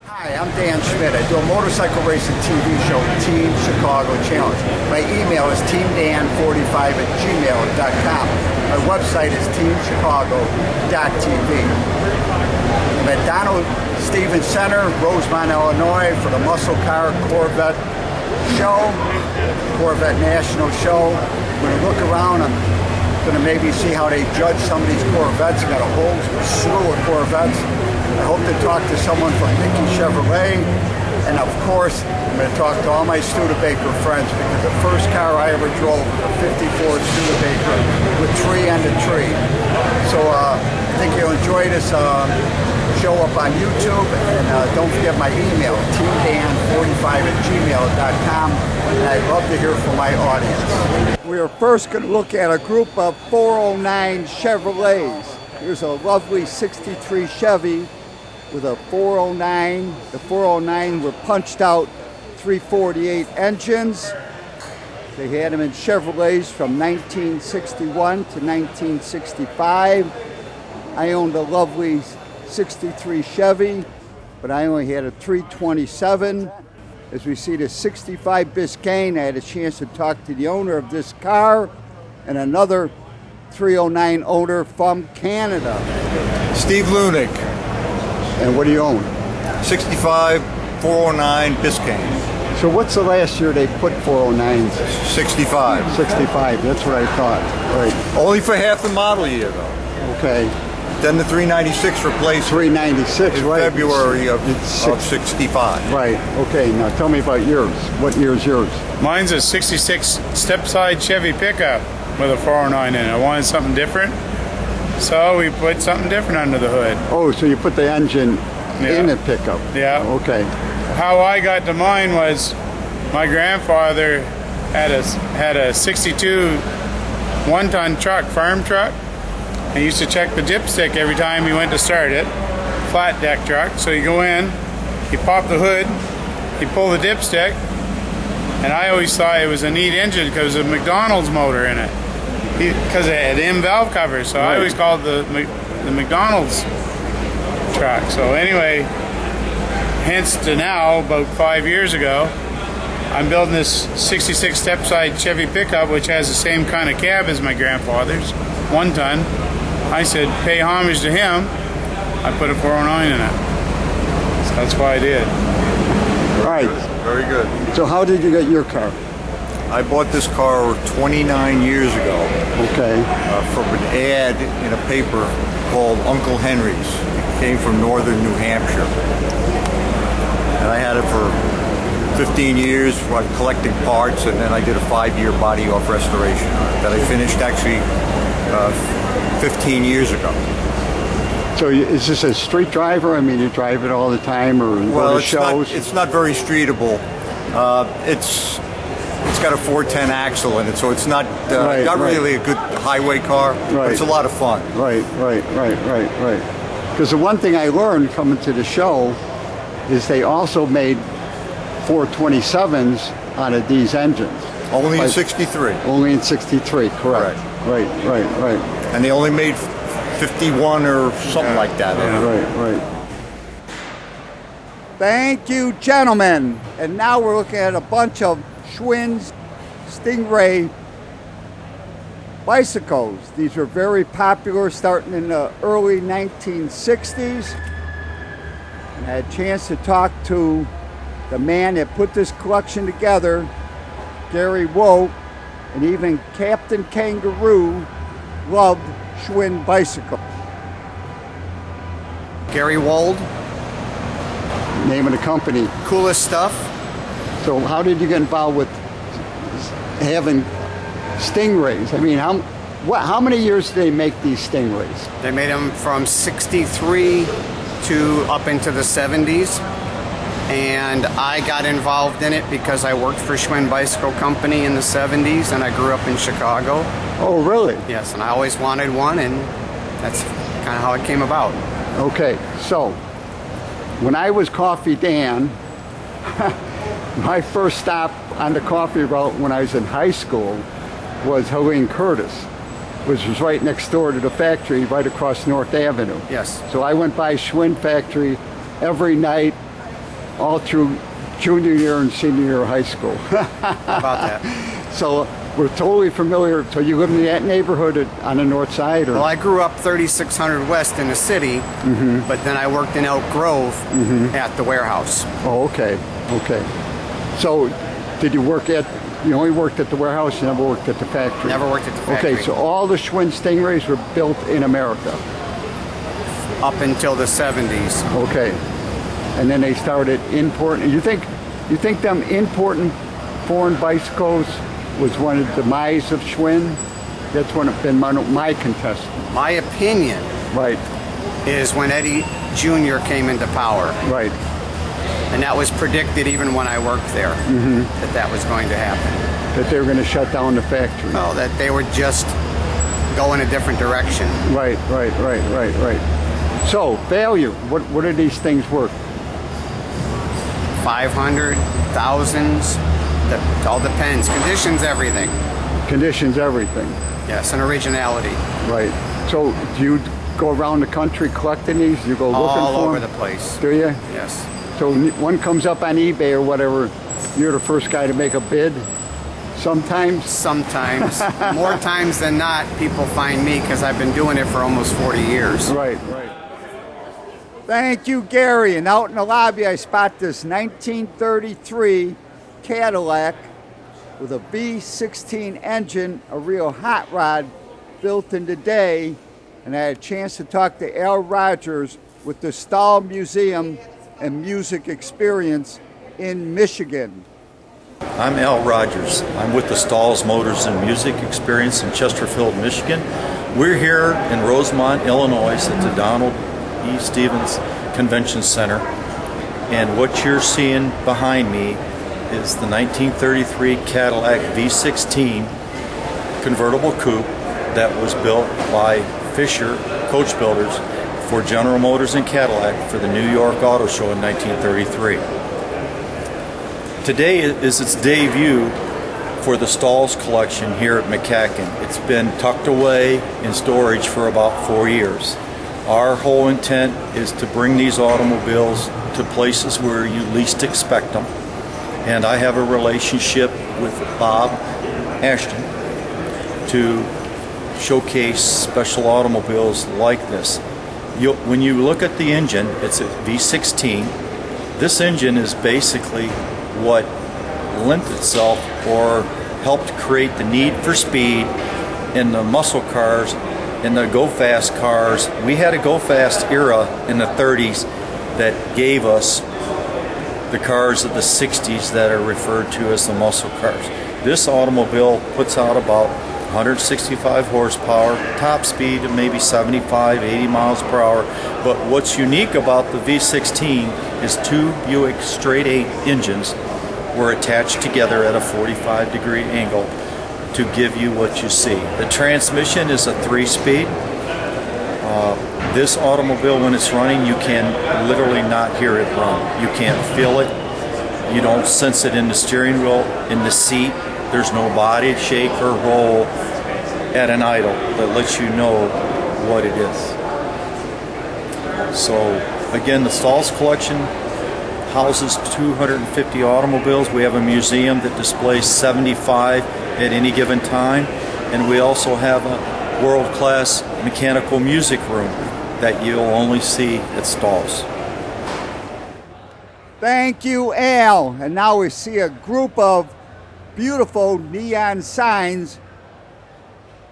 Hi, I'm Dan Schmitt. I do a motorcycle racing TV show, Team Chicago Challenge. My email is teamdan45@gmail.com. My website is teamchicago.tv. I'm at Donald Stevens Center, Rosemont, Illinois for the Muscle Car Corvette show, Corvette National show. I'm going to look around. I'm going to maybe see how they judge some of these Corvettes. Got a whole slew of Corvettes. I hope to talk to someone from Mecum Chevrolet, and of course, I'm going to talk to all my Studebaker friends because the first car I ever drove was a '54 Studebaker with tree and a tree. So I think you'll enjoy this show up on YouTube, and don't forget my email, teamdan45@gmail.com, and I'd love to hear from my audience. We are first going to look at a group of 409 Chevrolets. Here's a lovely '63 Chevy with a 409. The 409 were punched out 348 engines. They had them in Chevrolets from 1961 to 1965. I owned a lovely '63 Chevy, but I only had a 327. As we see the '65 Biscayne, I had a chance to talk to the owner of this car and another 309 owner from Canada. Steve Levnig. And what do you own? 65 409 Biscayne. So what's the last year they put 409s? 65. 65, that's what I thought. Right. Only for half the model year though. Okay. Then the 396 replaced 396, in right. February of 65. Right. Okay, now tell me about yours. What year's yours? Mine's a '66 step-side Chevy pickup with a 409 in it. I wanted something different, so we put something different under the hood. Oh, so you put the engine in the pickup. Yeah. Okay. How I got to mine was my grandfather had a '62 one-ton truck, farm truck. He used to check the dipstick every time he went to start it. Flat deck truck. So you go in, you pop the hood, you pull the dipstick, and I always thought it was a neat engine because of a McDonald's motor in it. Because it had M valve covers, so I always called it the McDonald's truck. So anyway, hence to now, about 5 years ago, I'm building this '66 step-side Chevy pickup, which has the same kind of cab as my grandfather's, 1 ton. I said, pay homage to him. I put a 409 in it. So that's why I did. Right. Very good. So how did you get your car? I bought this car 29 years ago. Okay. From an ad in a paper called Uncle Henry's. It came from northern New Hampshire. And I had it for 15 years collecting parts, and then I did a 5-year body off restoration that I finished actually 15 years ago. So is this a street driver? I mean, you drive it all the time, or go to shows? It's not very streetable. It's got a 410 axle in it, so it's not really a good highway car. But it's a lot of fun. Right. Because the one thing I learned coming to the show is they also made 427s out of these engines. Only in '63. Only in '63, correct. Right. And they only made 51 or something like that. Right. Thank you, gentlemen. And now we're looking at a bunch of Schwinn Sting-Ray bicycles. These were very popular starting in the early 1960s. And I had a chance to talk to the man that put this collection together, Gary Wold, and even Captain Kangaroo loved Schwinn bicycle. Gary Wold. Name of the company. Koolestuff. So how did you get involved with having Stingrays? I mean, how many years did they make these Stingrays? They made them from '63 to up into the '70s. And I got involved in it because I worked for Schwinn Bicycle Company in the '70s, and I grew up in Chicago. Oh, really? Yes, and I always wanted one, and that's kind of how it came about. Okay, so when I was Coffee Dan, my first stop on the coffee route when I was in high school was Helene Curtis, which was right next door to the factory right across North Avenue. Yes. So I went by Schwinn factory every night all through junior year and senior year of high school. How about that? So we're totally familiar. So you live in that neighborhood on the north side? Or? Well, I grew up 3600 West in the city, but then I worked in Elk Grove at the warehouse. Oh, okay. Okay. So did you work at, you only worked at the warehouse, you never worked at the factory? Never worked at the factory. Okay, so all the Schwinn Sting-Rays were built in America? Up until the 70s. Okay. And then they started importing. You think them importing foreign bicycles was one of the demise of Schwinn? That's one of been my contestant. My opinion Right. is when Eddie Jr. came into power. Right. And that was predicted even when I worked there, that was going to happen. That they were going to shut down the factory. Well, that they would just go in a different direction. Right. So, value. What are these things worth? 500, thousands, it all depends. Conditions, everything. Conditions, everything. Yes, and originality. Right. So, do you go around the country collecting these? You go looking All for over them? the place. Do you? Yes. So one comes up on eBay or whatever, you're the first guy to make a bid? Sometimes? Sometimes. More times than not, people find me because I've been doing it for almost 40 years. Right. Thank you, Gary. And out in the lobby, I spot this 1933 Cadillac with a V16 engine, a real hot rod built in today. And I had a chance to talk to Al Rogers with the Stahls Museum and Music Experience in Michigan. I'm Al Rogers. I'm with the Stahls Motors and Music Experience in Chesterfield, Michigan. We're here in Rosemont, Illinois at the Donald E. Stevens Convention Center. And what you're seeing behind me is the 1933 Cadillac V16 convertible coupe that was built by Fisher Coach Builders for General Motors and Cadillac for the New York Auto Show in 1933. Today is its debut for the Stahls collection here at McCacken. It's been tucked away in storage for about 4 years. Our whole intent is to bring these automobiles to places where you least expect them. And I have a relationship with Bob Ashton to showcase special automobiles like this. When you look at the engine, it's a V16. This engine is basically what lent itself or helped create the need for speed in the muscle cars, in the go-fast cars. We had a go-fast era in the 30s that gave us the cars of the 60s that are referred to as the muscle cars. This automobile puts out about 165 horsepower, top speed of maybe 75, 80 miles per hour. But what's unique about the V16 is two Buick straight 8 engines were attached together at a 45-degree angle to give you what you see. The transmission is a 3-speed. This automobile, when it's running, you can literally not hear it run. You can't feel it. You don't sense it in the steering wheel, in the seat. There's no body shake or roll at an idle that lets you know what it is. So again, the Stahls collection houses 250 automobiles. We have a museum that displays 75 at any given time. And we also have a world-class mechanical music room that you'll only see at Stahls. Thank you, Al. And now we see a group of beautiful neon signs,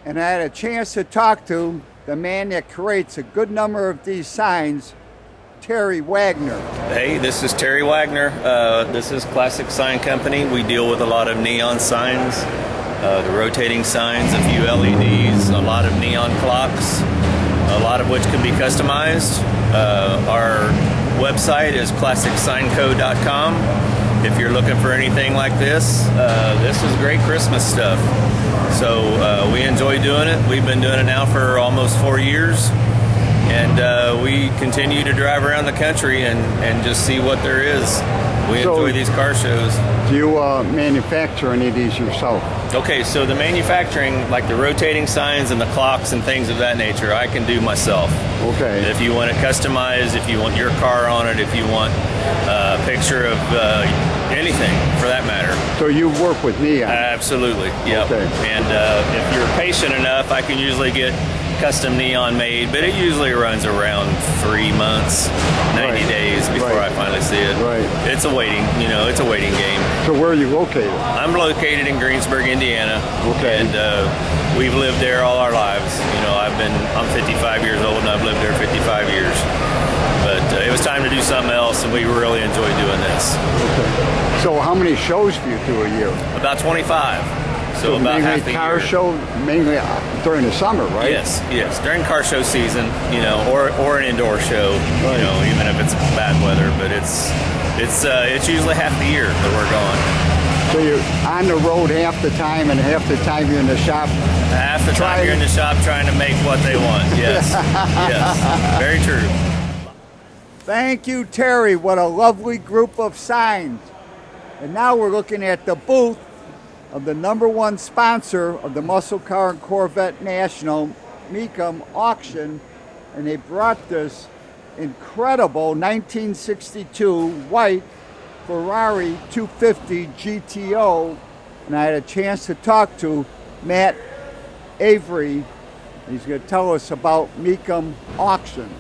and I had a chance to talk to the man that creates a good number of these signs, Terry Wagner. Hey, this is Terry Wagner. This is Classic Sign Company. We deal with a lot of neon signs, the rotating signs, a few LEDs, a lot of neon clocks, a lot of which can be customized. Our website is classicsignco.com. If you're looking for anything like this is great Christmas stuff. So we enjoy doing it. We've been doing it now for almost 4 years. And we continue to drive around the country and just see what there is. We enjoy these car shows. Do you manufacture any of these yourself? Okay, so the manufacturing, like the rotating signs and the clocks and things of that nature, I can do myself. Okay. If you want it customized, if you want your car on it, if you want a picture of anything for that matter. So you work with neon? Absolutely, yep. Okay. And if you're patient enough, I can usually get custom neon made, but it usually runs around 3 months, 90 days before I finally see it. Right. It's a waiting, it's a waiting game. So where are you located? I'm located in Greensburg, Indiana. Okay. And we've lived there all our lives. I'm 55 years old and I've lived there 55 years. But it was time to do something else, and we really enjoy doing this. Okay. So how many shows do you do a year? About 25. So about half the car year. show, mainly during the summer, right? Yes. During car show season, or an indoor show, even if it's bad weather. But it's usually half the year that we're gone. So you're on the road half the time, and half the time you're in the shop. Half the time you're in the shop trying to make what they want. Yes, yes, very true. Thank you, Terry. What a lovely group of signs. And now we're looking at the booth of the #1 sponsor of the Muscle Car and Corvette National, Mecum Auction, and they brought this incredible 1962 white Ferrari 250 GTO, and I had a chance to talk to Matt Avery. He's going to tell us about Mecum Auctions.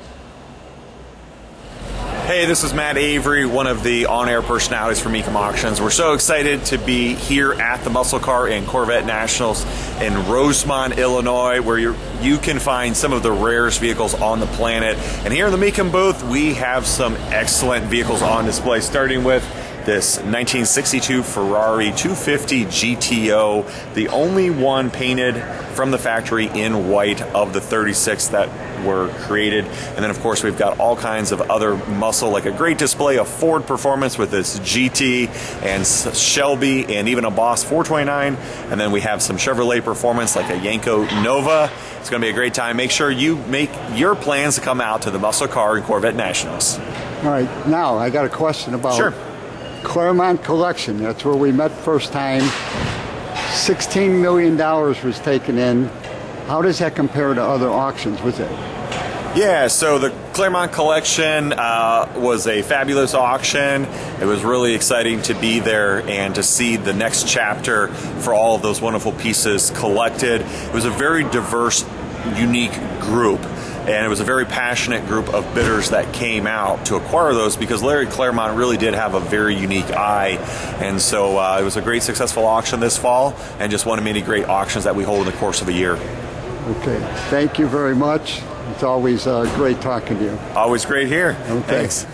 Hey, this is Matt Avery, one of the on-air personalities for Mecum Auctions. We're so excited to be here at the Muscle Car and Corvette Nationals in Rosemont, Illinois, where you can find some of the rarest vehicles on the planet. And here in the Mecum booth, we have some excellent vehicles on display, starting with this 1962 Ferrari 250 GTO, the only one painted from the factory in white of the 36 that were created. And then of course we've got all kinds of other muscle, like a great display of Ford performance with this GT and Shelby and even a Boss 429. And then we have some Chevrolet performance like a Yanko Nova. It's going to be a great time. Make sure you make your plans to come out to the Muscle Car and Corvette Nationals. All right, now I got a question about Sure. Claremont Collection. That's where we met first time. $16 million was taken in. How does that compare to other auctions? Was it? Yeah, so the Claremont Collection was a fabulous auction. It was really exciting to be there and to see the next chapter for all of those wonderful pieces collected. It was a very diverse, unique group. And it was a very passionate group of bidders that came out to acquire those, because Larry Claremont really did have a very unique eye. And so it was a great successful auction this fall, and just one of many great auctions that we hold in the course of a year. Okay, thank you very much. It's always great talking to you. Always great here. Okay. Thanks.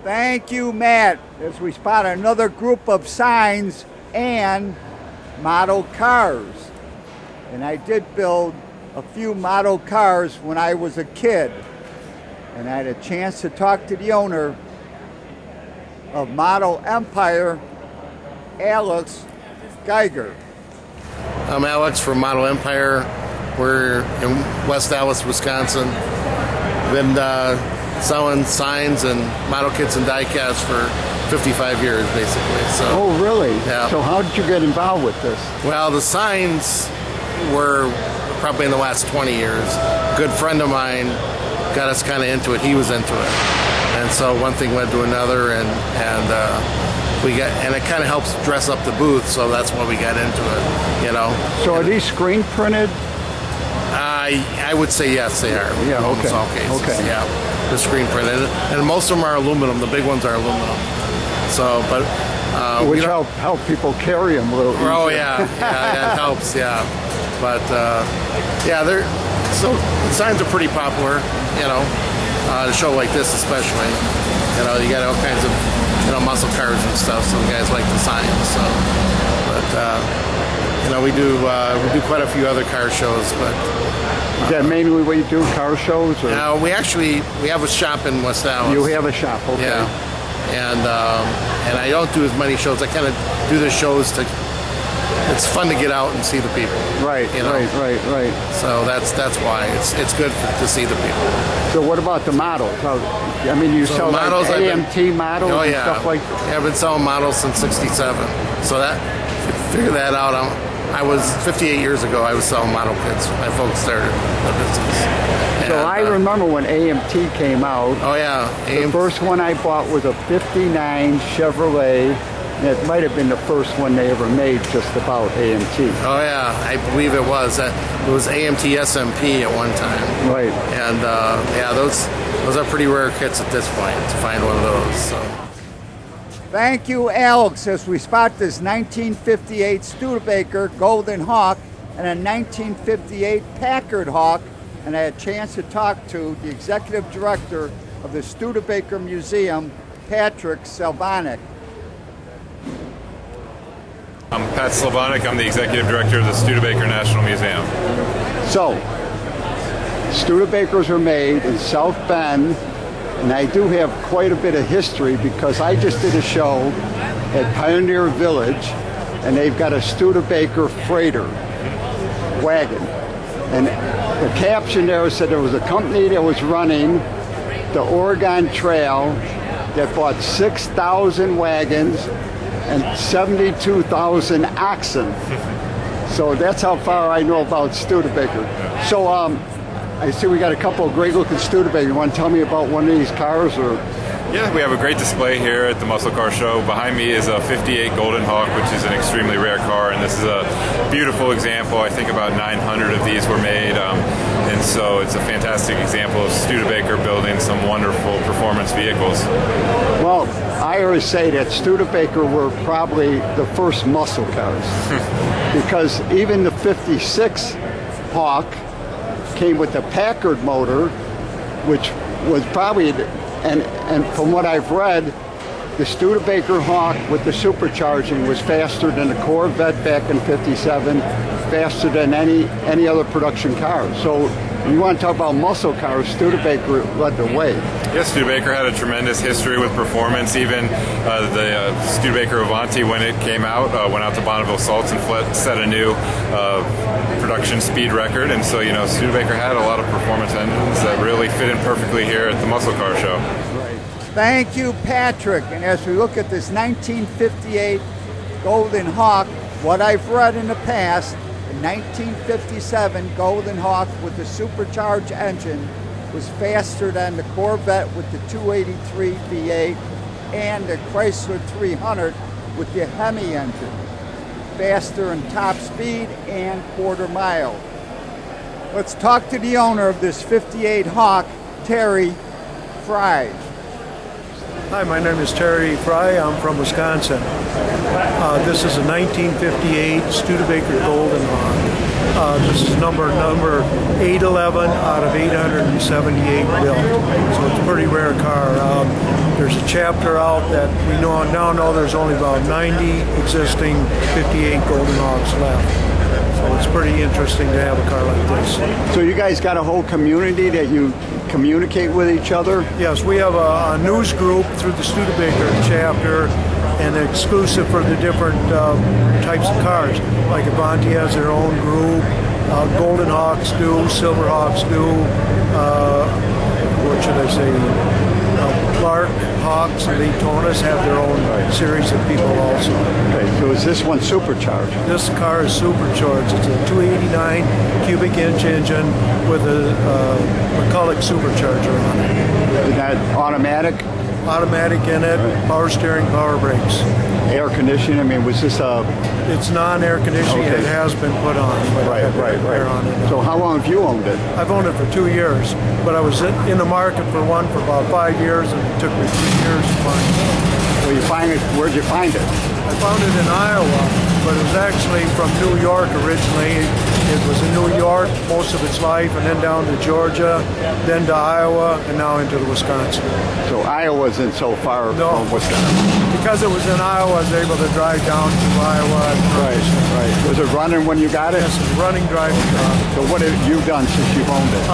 Thank you, Matt, as we spot another group of signs and model cars. And I did build a few model cars when I was a kid, and I had a chance to talk to the owner of Model Empire, Alex Gieger. I'm Alex from Model Empire. We're in West Allis, Wisconsin. Been selling signs and model kits and die-casts for 55 years, basically. So, Oh, really? Yeah. So how did you get involved with this? well, the signs were probably in the last 20 years. A good friend of mine got us kind of into it. He was into it. And so one thing led to another, and it kind of helps dress up the booth, so that's why we got into it, So are these screen printed? I would say yes, they are. Yeah, in almost okay. all cases. Okay. Yeah, the screen printed, and most of them are aluminum. The big ones are aluminum. So, but Which help people carry them a little easier. oh yeah, it helps. Yeah, but they're so the signs are pretty popular. A show like this especially. You got all kinds of muscle cars and stuff, so the guys like the signs. So, but we do quite a few other car shows, but. Is that mainly what you do, car shows? Or? We have a shop in West Allis. You have a shop, okay. Yeah, and I don't do as many shows. I kind of do the shows to. It's fun to get out and see the people. Right, right. So that's why it's good to see the people. So what about the models? You sell models, like AMT models and stuff like that? Yeah, I've been selling models since '67. So that, if you figure that out, I was 58 years ago. I was selling model kits. My folks started the business. So I remember when AMT came out. Oh yeah, The first one I bought was a '59 Chevrolet. And it might have been the first one they ever made, just about AMT. Oh yeah, I believe it was. It was AMT SMP at one time. Right. And yeah, those are pretty rare kits at this point to find one of those. So. Thank you, Alex, as we spot this 1958 Studebaker Golden Hawk and a 1958 Packard Hawk. And I had a chance to talk to the executive director of the Studebaker Museum, Patrick Slebonick. I'm Pat Slebonick. I'm the executive director of the Studebaker National Museum. So, Studebakers are made in South Bend, and I do have quite a bit of history because I just did a show at Pioneer Village, and they've got a Studebaker freighter wagon. And the caption there said there was a company that was running the Oregon Trail that bought 6,000 wagons and 72,000 oxen. So that's how far I know about Studebaker. So I see we got a couple of great looking Studebaker. You want to tell me about one of these cars? Or? Yeah, we have a great display here at the Muscle Car Show. Behind me is a '58 Golden Hawk, which is an extremely rare car, and this is a beautiful example. I think about 900 of these were made, and so it's a fantastic example of Studebaker building some wonderful performance vehicles. Well, I always say that Studebaker were probably the first muscle cars because even the '56 Hawk came with the Packard motor, which was probably, and from what I've read, the Studebaker Hawk with the supercharging was faster than the Corvette back in '57, faster than any other production car. So you want to talk about muscle cars, Studebaker led the way. Yes, Studebaker had a tremendous history with performance. Even the Studebaker Avanti, when it came out, went out to Bonneville Salts and set a new production speed record. And so, Studebaker had a lot of performance engines that really fit in perfectly here at the Muscle Car Show. Right. Thank you, Patrick. And as we look at this 1958 Golden Hawk, what I've read in the past, the 1957 Golden Hawk with the supercharged engine was faster than the Corvette with the 283 V8 and the Chrysler 300 with the Hemi engine. Faster in top speed and quarter mile. Let's talk to the owner of this 58 Hawk, Terry Frye. Hi, my name is Terry Frye. I'm from Wisconsin. This is a 1958 Studebaker Golden Hawk. This is number 811 out of 878 built. So it's a pretty rare car. There's a chapter out that we now know there's only about 90 existing 58 Golden Hawks left. So it's pretty interesting to have a car like this. So you guys got a whole community that you communicate with each other? Yes, we have a news group through the Studebaker chapter and exclusive for the different types of cars. Like Avanti has their own group, Golden Hawks do, Silver Hawks do, what should I say, Clark Hawks and Daytonas have their own series of people also. Okay, so is this one supercharged? This car is supercharged. It's a 289 cubic inch engine with a McCulloch supercharger on it. Is that automatic? Automatic in it, power steering, power brakes. Air conditioning, I mean, was this a... It's non-air conditioning. Okay. It has been put on. But Right. Air on it. So how long have you owned it? I've owned it for 2 years, but I was in the market for one for about 5 years, and it took me 2 years to find it. Well, you find it, where'd you find it? I found it in Iowa, but it was actually from New York originally. It was in New York most of its life, and then down to Georgia, then to Iowa, and now into Wisconsin. So Iowa isn't so far No. from Wisconsin. Because it was in Iowa, I was able to drive down to Iowa. Right. Was it running when you got it? Yes, it's a running driving car. So what have you done since you've owned it?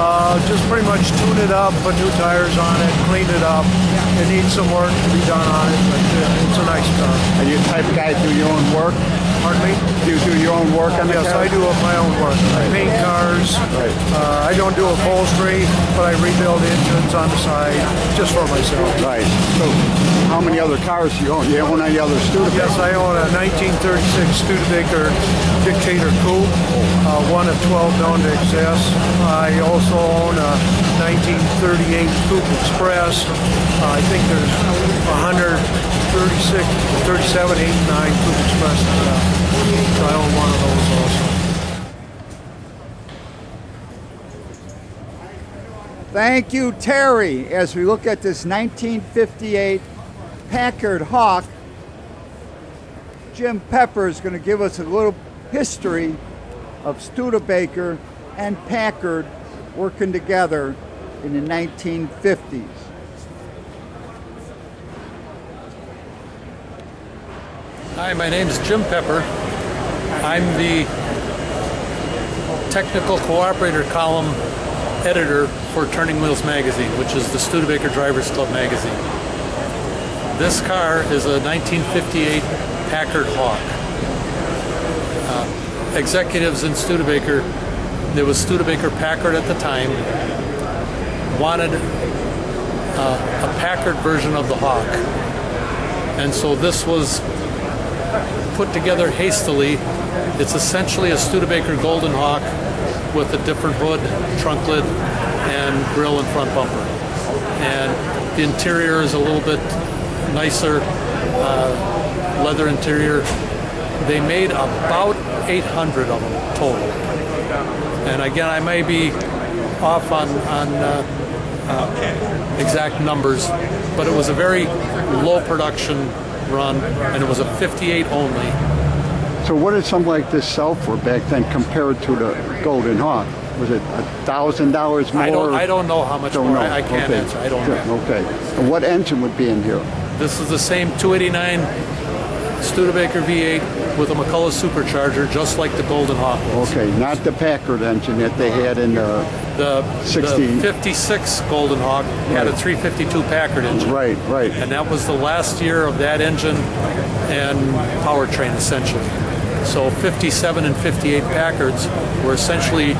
Just pretty much tune it up, put new tires on it, clean it up. It needs some work to be done on it, but it's a nice car. Are you the type of guy to do your own work? Pardon me? Do you do your own work on the Yes, car? I do my own work. I paint cars. Right. I don't do upholstery, but I rebuild engines on the side just for myself. Right. So, how many other cars do you own? You own any other Studebaker? Yes, I own a 1936 Studebaker Dictator Coupe, one of 12 known to exist. I also own a 1938 Coupe Express. I think there's 136, 37, 8, 9 Coupe Express. So I own one of those also. Thank you, Terry. As we look at this 1958 Packard Hawk, Jim Pepper is going to give us a little history of Studebaker and Packard working together in the 1950s. Hi, my name is Jim Pepper. I'm the technical cooperator column editor for Turning Wheels magazine, which is the Studebaker Drivers Club magazine. This car is a 1958 Packard Hawk. Executives in Studebaker, there was Studebaker Packard at the time, wanted a Packard version of the Hawk. And so this was put together hastily. It's essentially a Studebaker Golden Hawk with a different hood, trunk lid, and grille and front bumper. And the interior is a little bit nicer, leather interior. They made about 800 of them total. And again, I may be off on exact numbers, but it was a very low production run, and it was a 58 only. So what did something like this sell for back then compared to the Golden Hawk? Was it $1,000 more? I don't know how much more. I can't answer. I don't know. Okay. And what engine would be in here? This is the same 289 Studebaker V8 with a McCullough supercharger, just like the Golden Hawk was. Okay, not the Packard engine that they had in the 56 Golden Hawk had a 352 Packard engine. Right. And that was the last year of that engine and powertrain, essentially. So 57 and 58 Packards were essentially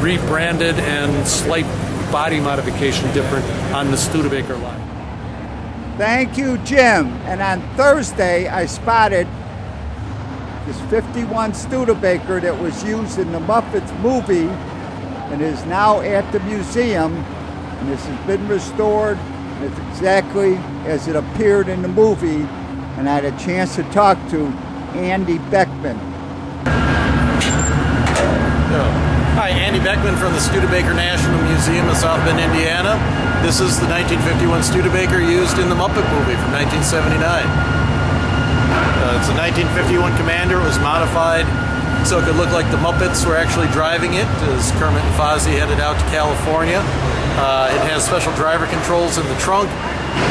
rebranded and slight body modification different on the Studebaker line. Thank you, Jim. And on Thursday, I spotted this 51 Studebaker that was used in the Muffits movie and is now at the museum. And this has been restored. And it's exactly as it appeared in the movie. And I had a chance to talk to Andy Beckman. Hi, Andy Beckman from the Studebaker National Museum of South Bend, Indiana. This is the 1951 Studebaker used in the Muppet movie from 1979. It's a 1951 Commander. It was modified so it could look like the Muppets were actually driving it as Kermit and Fozzie headed out to California. It has special driver controls in the trunk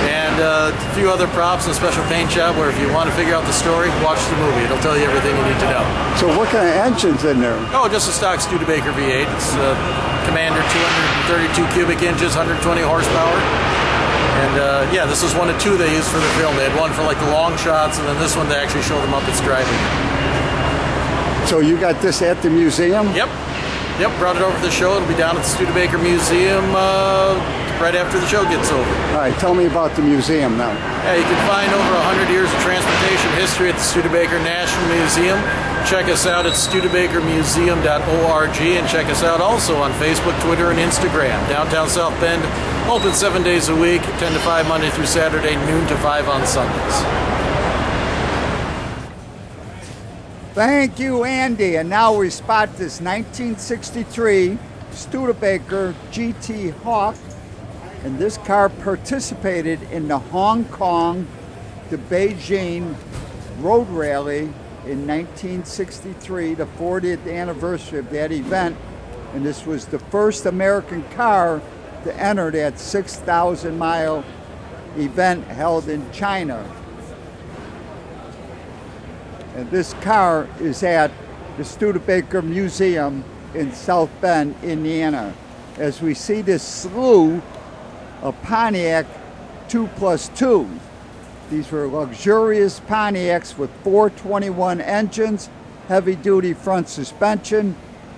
and a few other props and a special paint job where if you want to figure out the story, watch the movie. It'll tell you everything you need to know. So what kind of engine's in there? Oh, just a stock Studebaker V8. It's a Commander 232 cubic inches, 120 horsepower. And yeah, this is one of two they used for the film. They had one for like the long shots and then this one to actually show the Muppets driving. So you got this at the museum? Yep, brought it over to the show. It'll be down at the Studebaker Museum right after the show gets over. All right, tell me about the museum now. Yeah, you can find over 100 years of transportation history at the Studebaker National Museum. Check us out at studebakermuseum.org and check us out also on Facebook, Twitter, and Instagram. Downtown South Bend, open 7 days a week, 10 to 5 Monday through Saturday, noon to 5 on Sundays. Thank you, Andy. And now we spot this 1963 Studebaker GT Hawk. And this car participated in the Hong Kong to Beijing road rally in 1963, the 40th anniversary of that event. And this was the first American car to enter that 6,000-mile event held in China. And this car is at the Studebaker Museum in South Bend, Indiana. As we see this slew of Pontiac 2+2. These were luxurious Pontiacs with 421 engines, heavy-duty front suspension,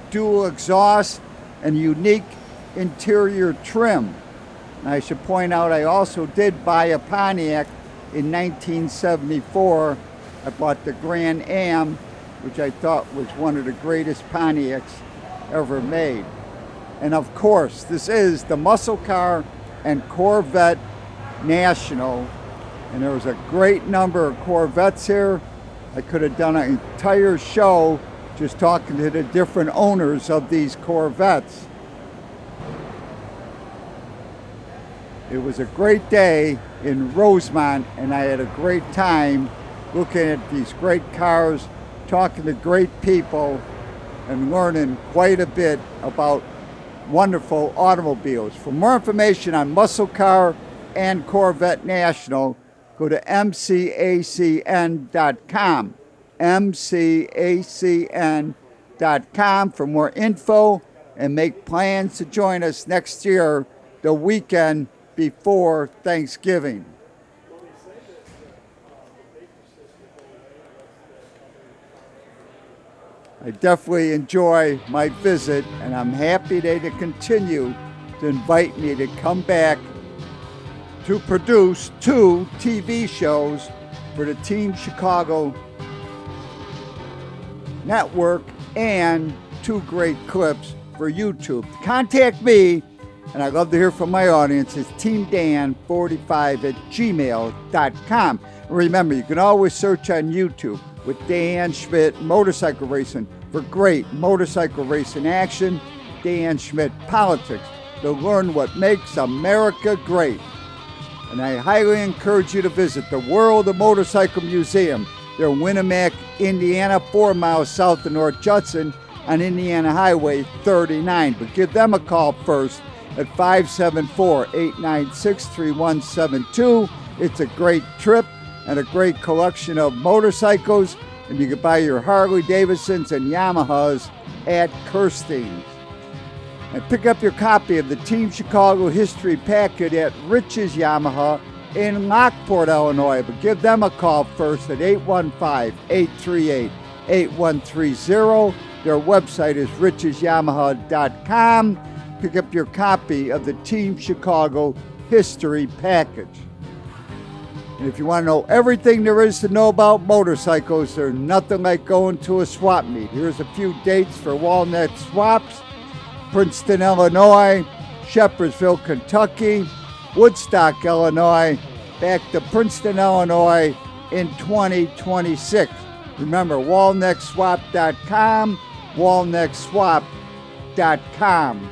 dual exhaust, and unique interior trim. And I should point out I also did buy a Pontiac in 1974. I bought the Grand Am, which I thought was one of the greatest Pontiacs ever made. And of course, this is the Muscle Car and Corvette National, and there was a great number of Corvettes here. I could have done an entire show just talking to the different owners of these Corvettes. It was a great day in Rosemont, and I had a great time looking at these great cars, talking to great people, and learning quite a bit about wonderful automobiles. For more information on Muscle Car and Corvette National, go to mcacn.com. mcacn.com for more info, and make plans to join us next year, the weekend before Thanksgiving. I definitely enjoy my visit, and I'm happy they continue to invite me to come back to produce 2 TV shows for the Team Chicago Network and 2 great clips for YouTube. Contact me, and I'd love to hear from my audience. It's teamdan45@gmail.com. Remember, you can always search on YouTube with Dan Schmitt Motorcycle Racing for great motorcycle racing action. Dan Schmitt Politics to learn what makes America great. And I highly encourage you to visit the World of Motorcycle Museum. They're in Winamac, Indiana, 4 miles south of North Judson on Indiana Highway 39. But give them a call first at 574-896-3172. It's a great trip and a great collection of motorcycles, and you can buy your Harley Davidsons and Yamahas at Kirstein's. And pick up your copy of the Team Chicago History Packet at Rich's Yamaha in Lockport, Illinois. But give them a call first at 815-838-8130. Their website is richesyamaha.com. Pick up your copy of the Team Chicago History Package. And if you want to know everything there is to know about motorcycles, there's nothing like going to a swap meet. Here's a few dates for Walnut Swaps: Princeton, Illinois; Shepherdsville, Kentucky; Woodstock, Illinois; back to Princeton, Illinois in 2026. Remember, walnutswap.com, walnutswap.com.